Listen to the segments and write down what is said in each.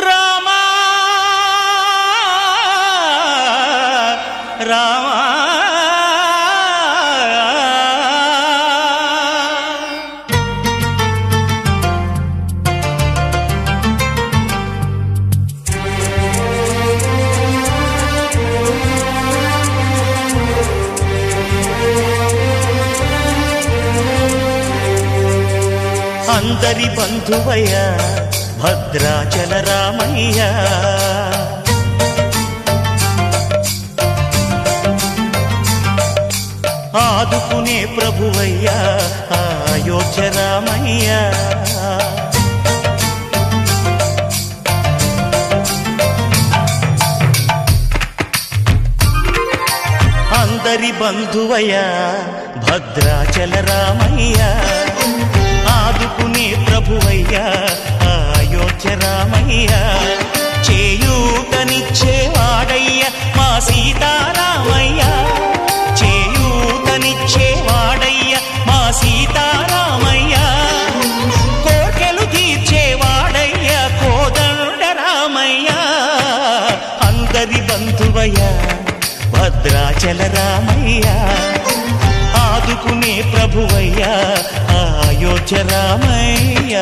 రామా రామా అందరి బంధువయ్య భద్రాచల రామయ్య, ఆదుకునే ప్రభువయ్య అయోధ్య రామయ్య. అందరి బంధువయ్య భద్రాచల రామయ్య, ఆదుకునే ప్రభువయ్య అయోధ్య రామయ్య. చేయూతనిచ్చేవాడయ్య మా సీతారామయ్య, చేయూతనిచ్చేవాడయ్య మా సీతారామయ్య. కోర్కెలు తీర్చేవాడయ్య కోదండ రామయ్య. అందరి బంధువయ్య భద్రాచల రామయ్య, ఆదుకునే ప్రభువయ్య అయోధ్య రామయ్య.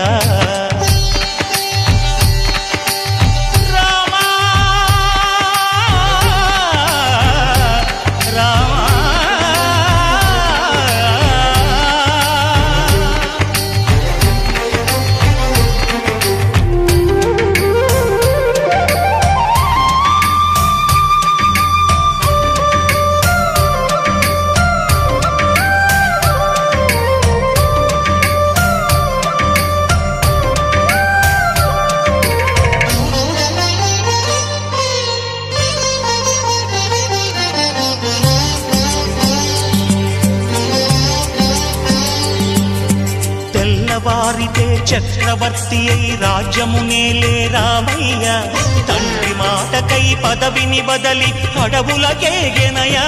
వారితే చక్రవర్తి అయి రాజ్యమునేలే రామయ్య, తండ్రి మాటకై పదవిని బదలి అడవులకేగెనయా.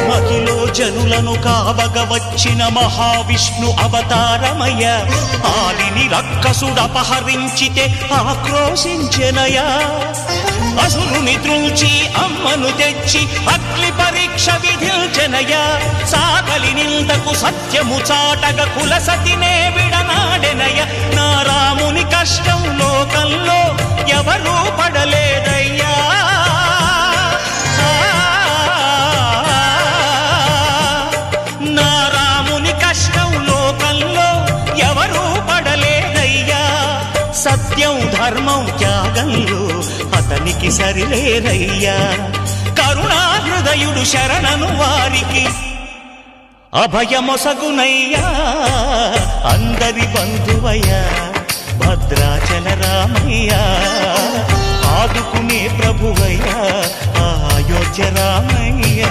మహిలో జనులను కావగ వచ్చిన మహావిష్ణు అవతారమయ్య, ఆలిని రక్కసుడపహరించితే ఆక్రోశించెనయా. అసురుని త్రుంచి అమ్మను తెచ్చి అగ్ని పరీక్ష విధించెనయా. సాగలి నిందకు సత్యము చాటగ కులసతినే విడనాడెనయ. నా రాముని కష్టం లోకంలో ఎవరూ పడలేదయ్యా. నా రాముని కష్టం లోకంలో ఎవరూ పడలేదయ్యా. సత్యం ధర్మం త్యాగంలో అతనికి సరిలేరయ్యా. కరుణా హృదయుడు శరణను వారికి అభయమొసగునయ్యా. అందరి బంధువయ్య భద్రాచల రామయ్య, ఆదుకునే ప్రభువయ్య అయోధ్య రామయ్య.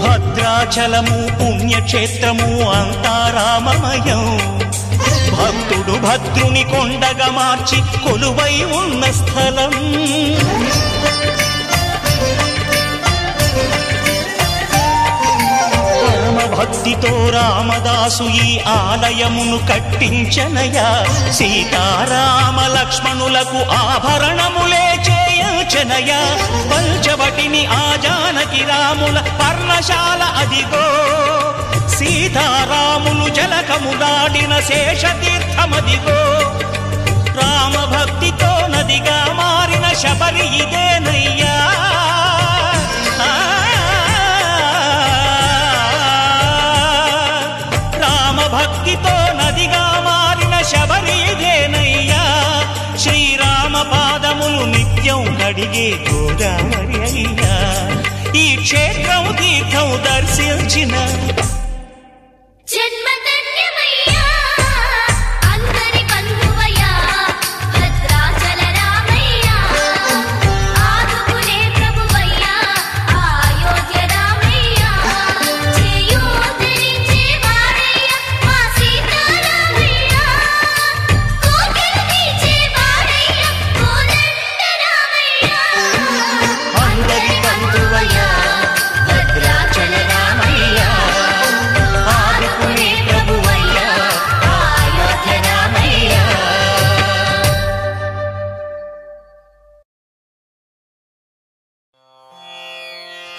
భద్రాచలము పుణ్యక్షేత్రము అంతా రామమయం. భక్తుడు భద్రుని కొండగా మార్చి కొలువై ఉన్న స్థలం. పరమ భక్తితో రామదాసు ఈ ఆలయమును కట్టించనయా. సీతారామ లక్ష్మణులకు ఆభరణములే చేయచనయా. పంచవటిని ఆ జానకి రాముల పర్ణశాల అదిగో. సీతారాములు జలకము దాడిన శేషతీర్థమదిగో. రామభక్తితో నదిగా మారిన శబరి ఇదేనయ్యా. రామభక్తితో నదిగా మారిన శబరి ఇదేనయ్యా. శ్రీరామ పాదములు నిత్యం కడిగే గోదావరి అయ్యా. ఈ క్షేత్రం తీర్థం దర్శించిన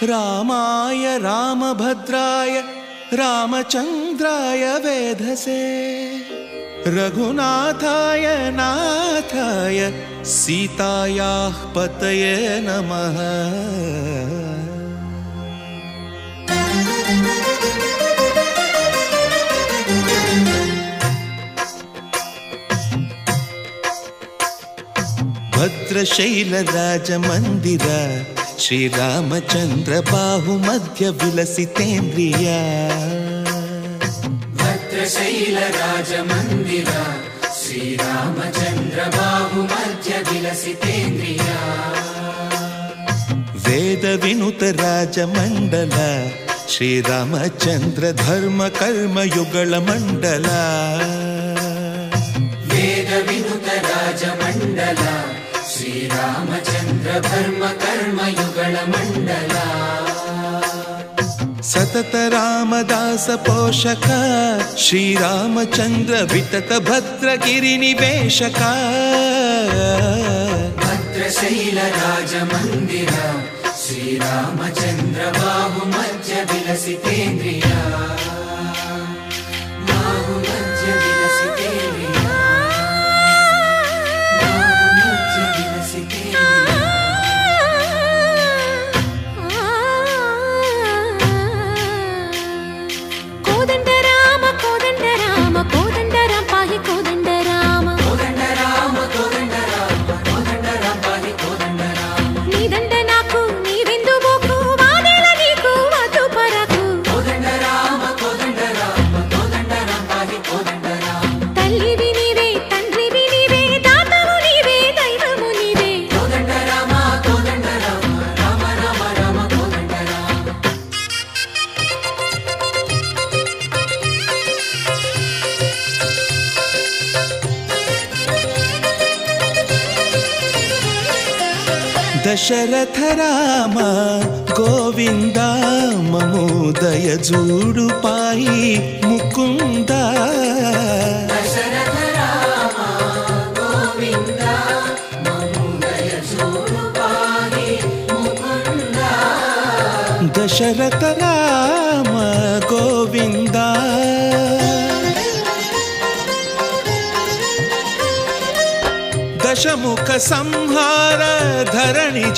रामाय रामभद्राय रामचन्द्राय वेधसे रघुनाथाय नाथाय सीतायाः पतये नमः। भद्रशैलराजमन्दिर श्रीरामचन्द्र बाहुमध्य विलसितेन्द्रिया भद्रशैलराजमन्दिर श्रीरामचन्द्र बाहुमध्य विलसितेन्द्रिया वेदविनुत राजमण्डल श्रीरामचन्द्र धर्म कर्म युगल मण्डल वेदविनुत राजमण्डल श्रीरामचन्द्र धर्म कर्म युगल मण्डल सतत रामदास पोषक श्रीरामचन्द्र वितत भद्रगिरि निवेशक भद्रशैल राजमन्दिर श्रीरामचन्द्र बाहुमध्य विलसितेन्द्रिया बाहुमध्य विलसितेन्द्रिया दशरथ राम गोविंद ममोदय जूडु पाई मुकुंद दशरथ राम गोविंद ममोदय जूडु पाई मुकुंद दशरथ राम गोविंद दशमुख संहार धरणि